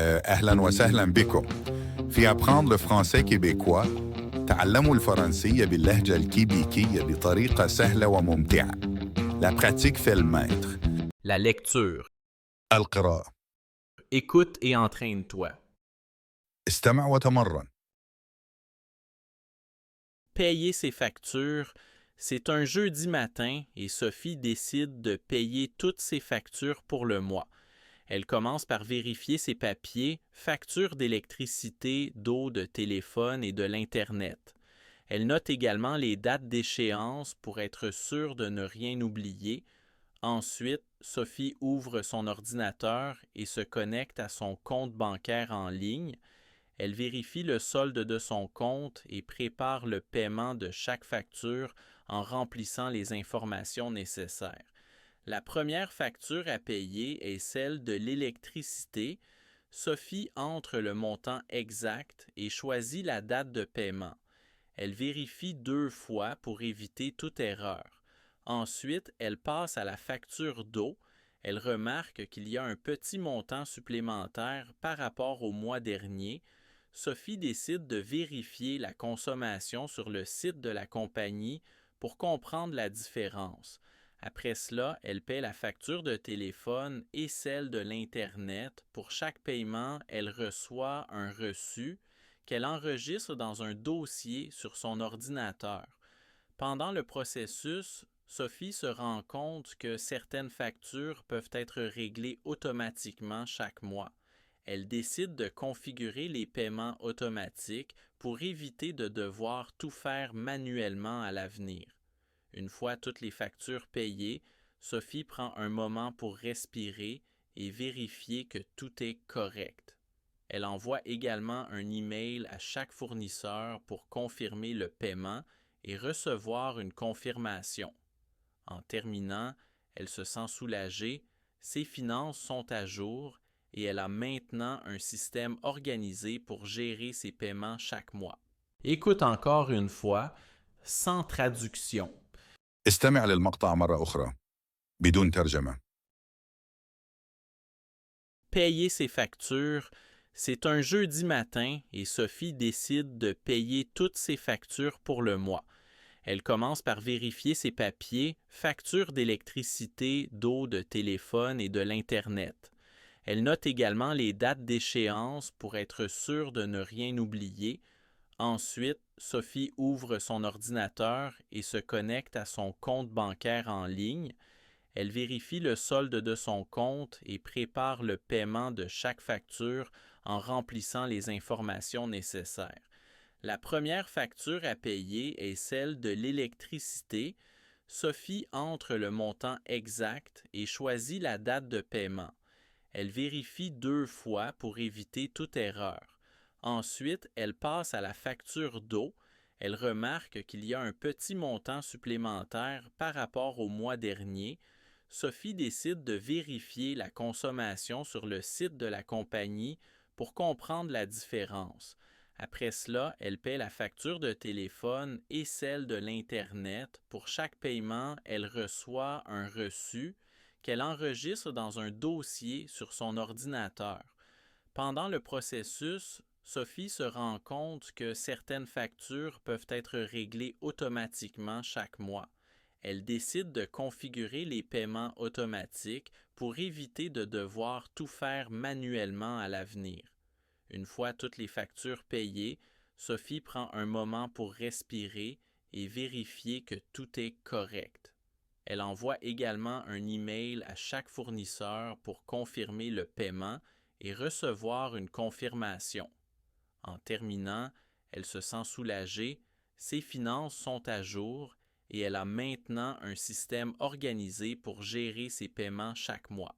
أهلا وسهلا بكم. في apprendre le français québécois تعلموا الفرنسية باللهجة الكيبيكية بطريقة سهلة وممتعة. La pratique fait le maître. La lecture. القراءة. Écoute et entraîne-toi. استمع وتمرن. Payer ses factures. C'est un jeudi matin et Sophie décide de payer toutes ses factures pour le mois. Elle commence par vérifier ses papiers, factures d'électricité, d'eau, de téléphone et de l'Internet. Elle note également les dates d'échéance pour être sûre de ne rien oublier. Ensuite, Sophie ouvre son ordinateur et se connecte à son compte bancaire en ligne. Elle vérifie le solde de son compte et prépare le paiement de chaque facture en remplissant les informations nécessaires. La première facture à payer est celle de l'électricité. Sophie entre le montant exact et choisit la date de paiement. Elle vérifie 2 fois pour éviter toute erreur. Ensuite, elle passe à la facture d'eau. Elle remarque qu'il y a un petit montant supplémentaire par rapport au mois dernier. Sophie décide de vérifier la consommation sur le site de la compagnie pour comprendre la différence. Après cela, elle paie la facture de téléphone et celle de l'Internet. Pour chaque paiement, elle reçoit un reçu qu'elle enregistre dans un dossier sur son ordinateur. Pendant le processus, Sophie se rend compte que certaines factures peuvent être réglées automatiquement chaque mois. Elle décide de configurer les paiements automatiques pour éviter de devoir tout faire manuellement à l'avenir. Une fois toutes les factures payées, Sophie prend un moment pour respirer et vérifier que tout est correct. Elle envoie également un email à chaque fournisseur pour confirmer le paiement et recevoir une confirmation. En terminant, elle se sent soulagée, ses finances sont à jour et elle a maintenant un système organisé pour gérer ses paiements chaque mois. Écoute encore une fois, sans traduction. استمع للمقطع مرة أخرى بدون ترجمة. Payer ses factures. C'est un jeudi matin et Sophie décide de payer toutes ses factures pour le mois. Elle commence par vérifier ses papiers, factures d'électricité, d'eau, de téléphone et de l'Internet. Elle note également les dates d'échéance pour être sûre de ne rien oublier. Ensuite, Sophie ouvre son ordinateur et se connecte à son compte bancaire en ligne. Elle vérifie le solde de son compte et prépare le paiement de chaque facture en remplissant les informations nécessaires. La première facture à payer est celle de l'électricité. Sophie entre le montant exact et choisit la date de paiement. Elle vérifie 2 fois pour éviter toute erreur. Ensuite, elle passe à la facture d'eau. Elle remarque qu'il y a un petit montant supplémentaire par rapport au mois dernier. Sophie décide de vérifier la consommation sur le site de la compagnie pour comprendre la différence. Après cela, elle paie la facture de téléphone et celle de l'Internet. Pour chaque paiement, elle reçoit un reçu qu'elle enregistre dans un dossier sur son ordinateur. Pendant le processus, Sophie se rend compte que certaines factures peuvent être réglées automatiquement chaque mois. Elle décide de configurer les paiements automatiques pour éviter de devoir tout faire manuellement à l'avenir. Une fois toutes les factures payées, Sophie prend un moment pour respirer et vérifier que tout est correct. Elle envoie également un email à chaque fournisseur pour confirmer le paiement et recevoir une confirmation. En terminant, elle se sent soulagée, ses finances sont à jour et elle a maintenant un système organisé pour gérer ses paiements chaque mois.